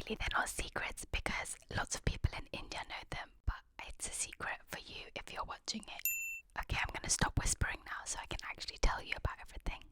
Obviously they're not secrets because lots of people in India know them, but it's a secret for you if you're watching it. Okay, I'm gonna stop whispering now so I can actually tell you about everything.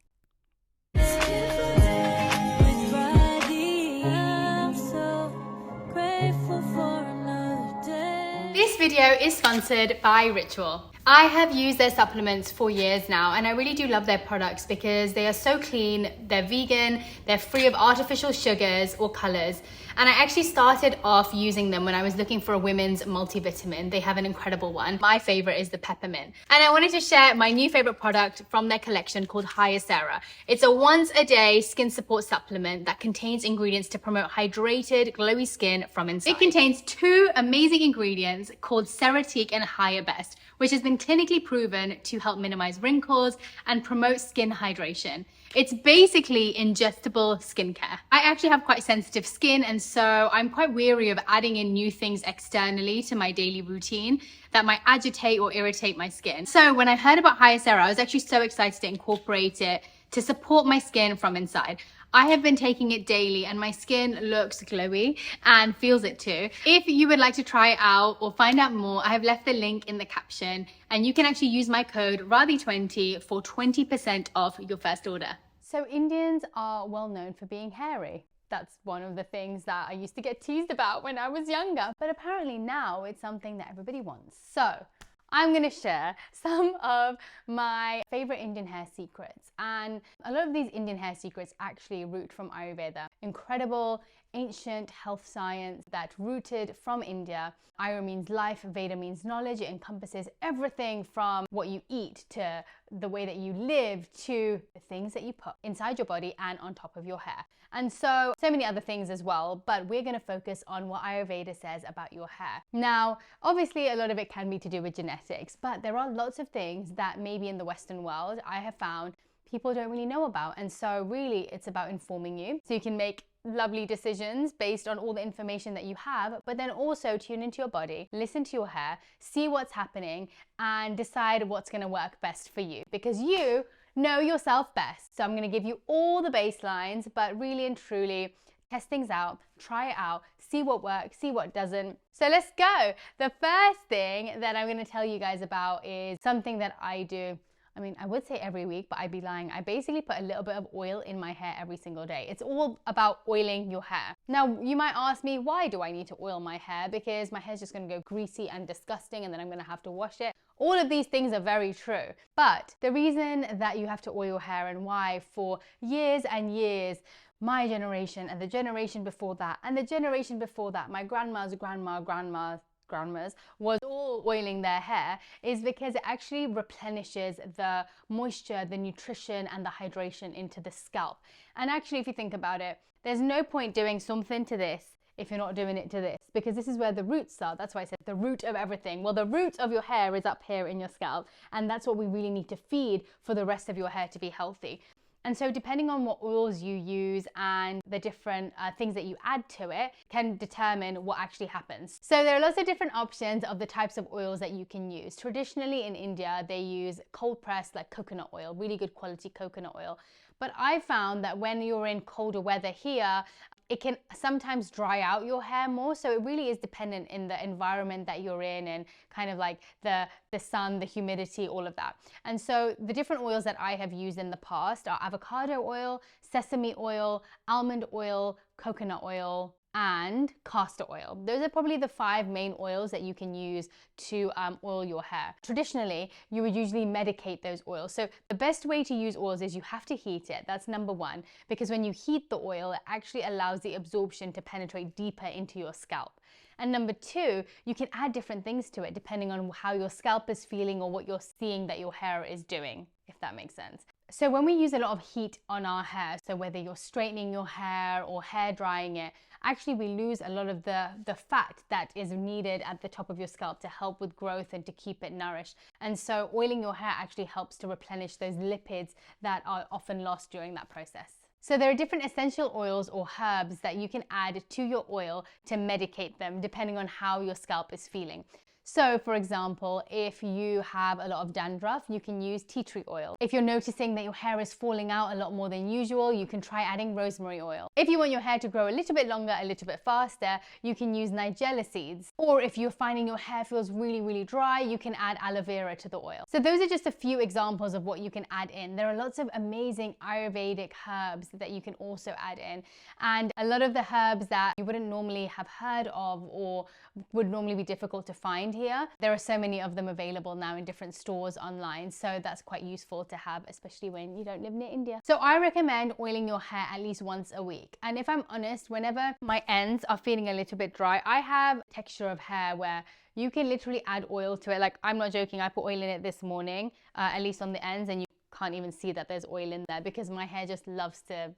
This video is sponsored by Ritual. I have used their supplements for years now, and I really do love their products because they are so clean, they're vegan, they're free of artificial sugars or colors. And I actually started off using them when I was looking for a women's multivitamin. They have an incredible one. My favorite is the peppermint. And I wanted to share my new favorite product from their collection called Hyacera. It's a once a day skin support supplement that contains ingredients to promote hydrated, glowy skin from inside. It contains two amazing ingredients called Ceratique and Hyabest, which has been clinically proven to help minimize wrinkles and promote skin hydration. It's basically ingestible skincare. I actually have quite sensitive skin, and so I'm quite weary of adding in new things externally to my daily routine that might agitate or irritate my skin. So when I heard about Hyacera, I was actually so excited to incorporate it to support my skin from inside. I have been taking it daily and my skin looks glowy and feels it too. If you would like to try it out or find out more, I have left the link in the caption, and you can actually use my code RADHI20 for 20% off your first order. So Indians are well known for being hairy. That's one of the things that I used to get teased about when I was younger, but apparently now it's something that everybody wants. So I'm going to share some of my favorite Indian hair secrets. And a lot of these Indian hair secrets actually root from Ayurveda. Incredible ancient health science that's rooted from India. Ayur means life, Veda means knowledge. It encompasses everything from what you eat to the way that you live to the things that you put inside your body and on top of your hair. And so many other things as well, but we're going to focus on what Ayurveda says about your hair. Now, obviously a lot of it can be to do with genetics, but there are lots of things that maybe in the Western world I have found people don't really know about. And so really it's about informing you so you can make lovely decisions based on all the information that you have, but then also tune into your body, listen to your hair, see what's happening, and decide what's going to work best for you, because you know yourself best. So I'm going to give you all the baselines, but really and truly test things out, try it out, see what works, see what doesn't. So let's go. The first thing that I'm going to tell you guys about is something that I do. I mean, I would say every week, but I'd be lying. I basically put a little bit of oil in my hair every single day. It's all about oiling your hair. Now, you might ask me, why do I need to oil my hair? Because my hair's just gonna go greasy and disgusting, and then I'm gonna have to wash it. All of these things are very true. But the reason that you have to oil your hair and why for years and years, my generation and the generation before that and the generation before that, my grandma's grandmas was all oiling their hair, is because it actually replenishes the moisture, the nutrition and the hydration into the scalp. And actually, if you think about it, there's no point doing something to this if you're not doing it to this, because this is where the roots are. That's why I said the root of everything. Well, the root of your hair is up here in your scalp, and that's what we really need to feed for the rest of your hair to be healthy. And so depending on what oils you use and the different things that you add to it can determine what actually happens. So there are lots of different options of the types of oils that you can use. Traditionally in India, they use cold pressed like coconut oil, really good quality coconut oil. But I found that when you're in colder weather here, it can sometimes dry out your hair more. So it really is dependent in the environment that you're in and kind of like the sun, the humidity, all of that. And so the different oils that I have used in the past are avocado oil, sesame oil, almond oil, coconut oil, and castor oil. Those are probably the 5 main oils that you can use to oil your hair. Traditionally, you would usually medicate those oils. So the best way to use oils is you have to heat it. That's number 1, because when you heat the oil, it actually allows the absorption to penetrate deeper into your scalp. And number 2, you can add different things to it depending on how your scalp is feeling or what you're seeing that your hair is doing, if that makes sense. So when we use a lot of heat on our hair, so whether you're straightening your hair or hair drying it, actually we lose a lot of the fat that is needed at the top of your scalp to help with growth and to keep it nourished. And so oiling your hair actually helps to replenish those lipids that are often lost during that process. So there are different essential oils or herbs that you can add to your oil to medicate them depending on how your scalp is feeling. So for example, if you have a lot of dandruff, you can use tea tree oil. If you're noticing that your hair is falling out a lot more than usual, you can try adding rosemary oil. If you want your hair to grow a little bit longer, a little bit faster, you can use nigella seeds. Or if you're finding your hair feels really, really dry, you can add aloe vera to the oil. So those are just a few examples of what you can add in. There are lots of amazing Ayurvedic herbs that you can also add in. And a lot of the herbs that you wouldn't normally have heard of or would normally be difficult to find here, there are so many of them available now in different stores online. So that's quite useful to have, especially when you don't live near India. So I recommend oiling your hair at least once a week. And if I'm honest, whenever my ends are feeling a little bit dry, I have texture of hair where you can literally add oil to it. Like, I'm not joking, I put oil in it this morning, at least on the ends, and you can't even see that there's oil in there because my hair just loves to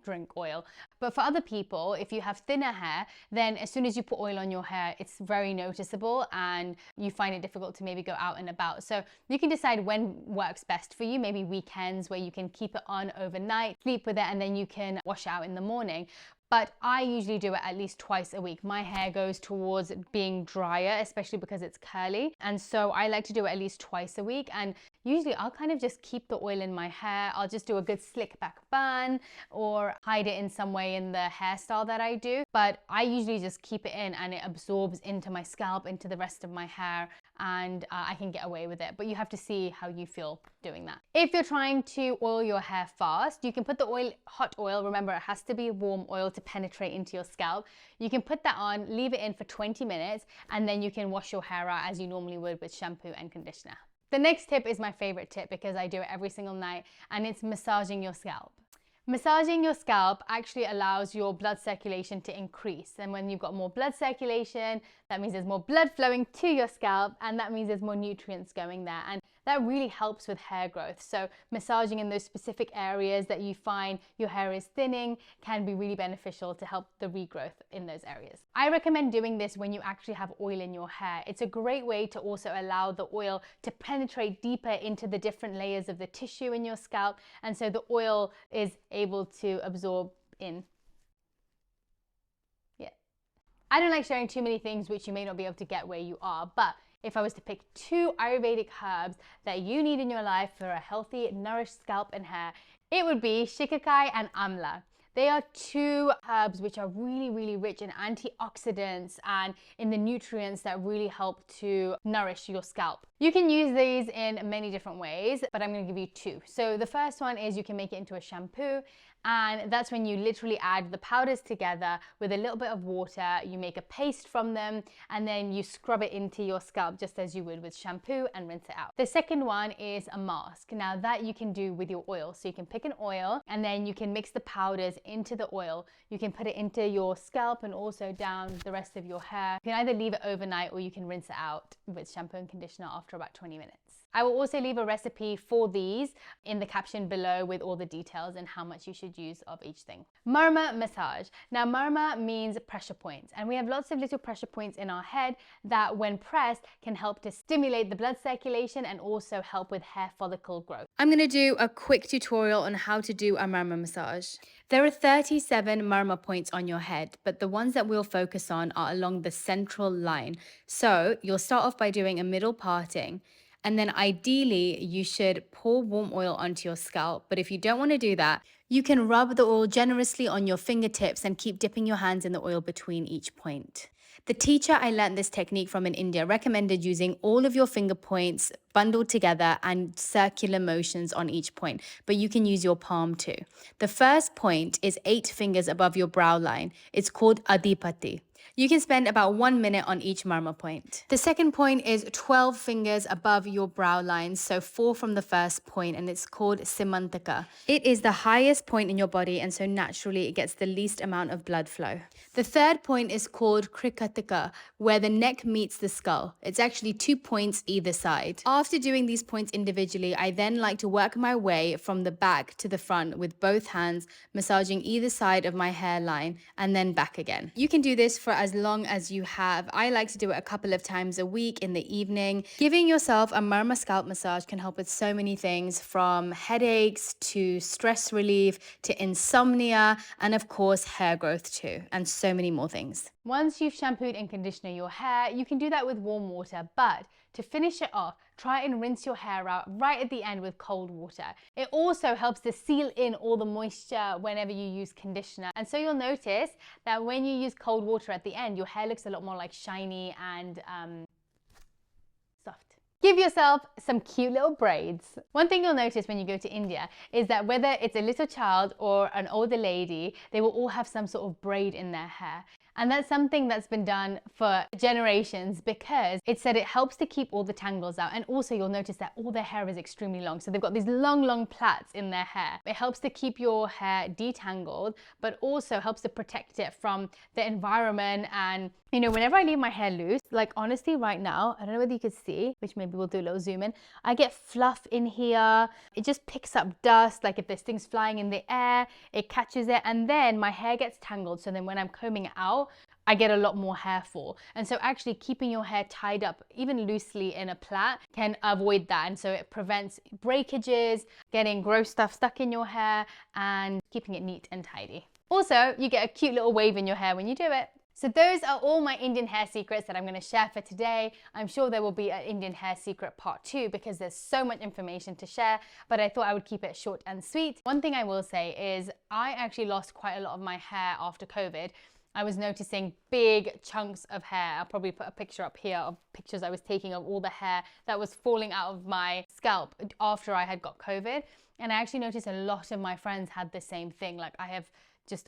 drink oil. But for other people, if you have thinner hair, then as soon as you put oil on your hair, it's very noticeable and you find it difficult to maybe go out and about. So you can decide when works best for you, maybe weekends where you can keep it on overnight, sleep with it, and then you can wash out in the morning. But I usually do it at least twice a week. My hair goes towards being drier, especially because it's curly. And so I like to do it at least twice a week. And usually I'll kind of just keep the oil in my hair. I'll just do a good slick back bun or hide it in some way in the hairstyle that I do. But I usually just keep it in and it absorbs into my scalp, into the rest of my hair, and I can get away with it. But you have to see how you feel doing that. If you're trying to oil your hair fast, you can put the oil, hot oil, remember it has to be warm oil to penetrate into your scalp. You can put that on, leave it in for 20 minutes, and then you can wash your hair out as you normally would with shampoo and conditioner. The next tip is my favorite tip because I do it every single night, and it's massaging your scalp. Massaging your scalp actually allows your blood circulation to increase. And when you've got more blood circulation, that means there's more blood flowing to your scalp, and that means there's more nutrients going there. And that really helps with hair growth. So massaging in those specific areas that you find your hair is thinning can be really beneficial to help the regrowth in those areas. I recommend doing this when you actually have oil in your hair. It's a great way to also allow the oil to penetrate deeper into the different layers of the tissue in your scalp. And so the oil is able to absorb in. Yeah. I don't like sharing too many things which you may not be able to get where you are, but if I was to pick 2 Ayurvedic herbs that you need in your life for a healthy, nourished scalp and hair, it would be shikakai and amla. They are 2 herbs which are really, really rich in antioxidants and in the nutrients that really help to nourish your scalp. You can use these in many different ways, but I'm going to give you 2. So the first one is you can make it into a shampoo, and that's when you literally add the powders together with a little bit of water. You make a paste from them, and then you scrub it into your scalp just as you would with shampoo and rinse it out. The second one is a mask. Now that you can do with your oil. So you can pick an oil and then you can mix the powders into the oil. You can put it into your scalp and also down the rest of your hair. You can either leave it overnight or you can rinse it out with shampoo and conditioner after about 20 minutes. I will also leave a recipe for these in the caption below with all the details and how much you should use of each thing. Marma massage. Now marma means pressure points, and we have lots of little pressure points in our head that when pressed can help to stimulate the blood circulation and also help with hair follicle growth. I'm going to do a quick tutorial on how to do a marma massage. There are 37 marma points on your head, but the ones that we'll focus on are along the central line. So you'll start off by doing a middle parting. And then ideally, you should pour warm oil onto your scalp. But if you don't want to do that, you can rub the oil generously on your fingertips and keep dipping your hands in the oil between each point. The teacher I learned this technique from in India recommended using all of your finger points bundled together and circular motions on each point, but you can use your palm too. The first point is 8 fingers above your brow line. It's called Adipati. You can spend about 1 minute on each marma point. The second point is 12 fingers above your brow line, so 4 from the first point, and it's called Simantaka. It is the highest point in your body, and so naturally it gets the least amount of blood flow. The third point is called Krikatika, where the neck meets the skull. It's actually 2 points either side. After doing these points individually, I then like to work my way from the back to the front with both hands, massaging either side of my hairline and then back again. You can do this for as long as you have. I like to do it a couple of times a week in the evening. Giving yourself a Marma scalp massage can help with so many things, from headaches to stress relief to insomnia, and of course hair growth too, and so many more things. Once you've shampooed and conditioned your hair, you can do that with warm water, but to finish it off, try and rinse your hair out right at the end with cold water. It also helps to seal in all the moisture whenever you use conditioner. And so you'll notice that when you use cold water at the end, your hair looks a lot more like shiny and soft. Give yourself some cute little braids. One thing you'll notice when you go to India is that whether it's a little child or an older lady, they will all have some sort of braid in their hair. And that's something that's been done for generations because it said it helps to keep all the tangles out. And also you'll notice that all their hair is extremely long. So they've got these long, long plaits in their hair. It helps to keep your hair detangled, but also helps to protect it from the environment. And you know, whenever I leave my hair loose, like honestly right now, I don't know whether you could see, which maybe we'll do a little zoom in, I get fluff in here. It just picks up dust. Like if there's things flying in the air, it catches it. And then my hair gets tangled. So then when I'm combing it out, I get a lot more hair fall. And so actually keeping your hair tied up, even loosely in a plait, can avoid that. And so it prevents breakages, getting gross stuff stuck in your hair, and keeping it neat and tidy. Also, you get a cute little wave in your hair when you do it. So those are all my Indian hair secrets that I'm going to share for today. I'm sure there will be an Indian hair secret part 2 because there's so much information to share, but I thought I would keep it short and sweet. One thing I will say is I actually lost quite a lot of my hair after COVID. I was noticing big chunks of hair. I'll probably put a picture up here of pictures I was taking of all the hair that was falling out of my scalp after I had got COVID. And I actually noticed a lot of my friends had the same thing. Like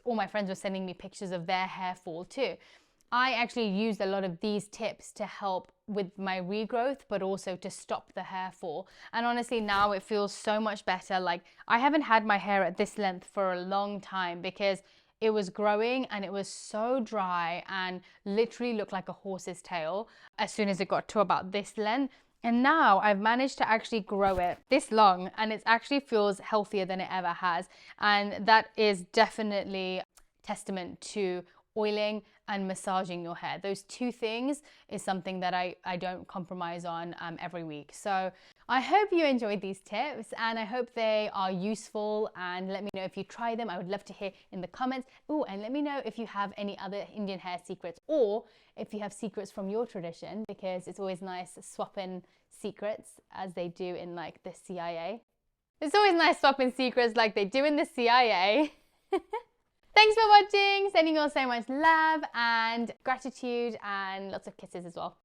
all my friends were sending me pictures of their hair fall too. I actually used a lot of these tips to help with my regrowth, but also to stop the hair fall. And honestly, now it feels so much better. Like I haven't had my hair at this length for a long time because it was growing and it was so dry and literally looked like a horse's tail as soon as it got to about this length. And now I've managed to actually grow it this long and it actually feels healthier than it ever has. And that is definitely testament to oiling and massaging your hair. Those two things is something that I don't compromise on every week. So I hope you enjoyed these tips and I hope they are useful, and let me know if you try them. I would love to hear in the comments. Oh, and let me know if you have any other Indian hair secrets, or if you have secrets from your tradition, because it's always nice swapping secrets as they do in like the CIA. It's always nice swapping secrets like they do in the CIA. Thanks for watching. Sending you all so much love and gratitude and lots of kisses as well.